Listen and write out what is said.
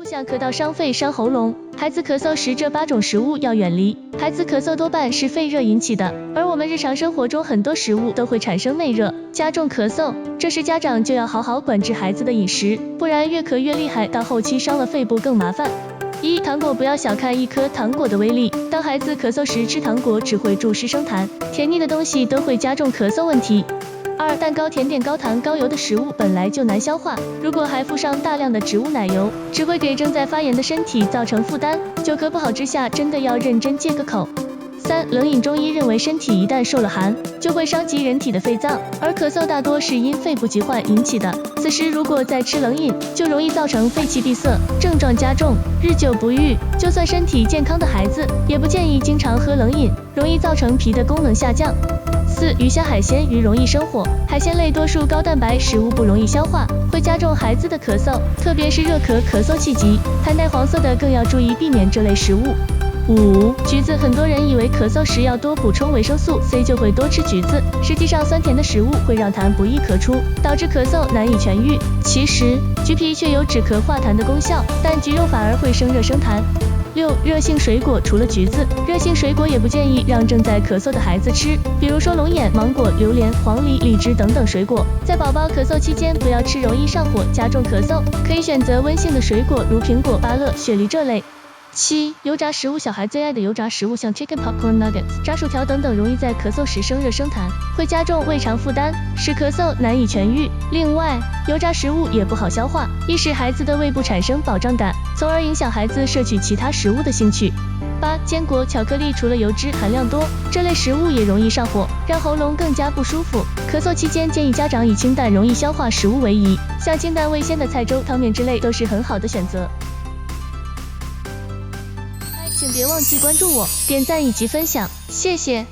不想咳到伤肺伤喉咙，孩子咳嗽时这8种食物要远离。孩子咳嗽多半是肺热引起的，而我们日常生活中很多食物都会产生内热，加重咳嗽。这时家长就要好好管制孩子的饮食，不然越咳越厉害，到后期伤了肺部更麻烦。1. 糖果，不要小看一颗糖果的威力，当孩子咳嗽时吃糖果只会助湿生痰，甜腻的东西都会加重咳嗽问题。2. 蛋糕、甜点、高糖高油的食物本来就难消化，如果还附上大量的植物奶油，只会给正在发炎的身体造成负担，久咳不好之下真的要认真戒个口。3. 冷饮，中医认为身体一旦受了寒，就会伤及人体的肺脏，而咳嗽大多是因肺部疾患引起的，此时如果再吃冷饮，就容易造成肺气闭塞，症状加重，日久不愈。就算身体健康的孩子，也不建议经常喝冷饮，容易造成脾的功能下降。4. 鱼虾海鲜，鱼容易生火，海鲜类多数高蛋白食物不容易消化，会加重孩子的咳嗽，特别是热咳、咳嗽气急，含带黄色的更要注意避免这类食物。5. 橘子，很多人以为咳嗽时要多补充维生素 C 就会多吃橘子，实际上酸甜的食物会让痰不易咳出，导致咳嗽难以痊愈。其实橘皮却有止咳化痰的功效，但橘肉反而会生热生痰。6. 热性水果，除了橘子，热性水果也不建议让正在咳嗽的孩子吃，比如说龙眼、芒果、榴莲、黄梨、荔枝等等水果，在宝宝咳嗽期间不要吃，容易上火加重咳嗽，可以选择温性的水果，如苹果、芭乐、雪梨这类。7. 油炸食物，小孩最爱的油炸食物像 chicken popcorn nuggets、炸薯条等等，容易在咳嗽时生热生痰，会加重胃肠负担，使咳嗽难以痊愈。另外，油炸食物也不好消化，易使孩子的胃部产生饱胀感，从而影响孩子摄取其他食物的兴趣。8. 坚果、巧克力，除了油脂含量多，这类食物也容易上火，让喉咙更加不舒服。咳嗽期间建议家长以清淡容易消化食物为宜，像清淡味鲜的菜粥、汤面之类都是很好的选择。请别忘记关注我、点赞以及分享，谢谢。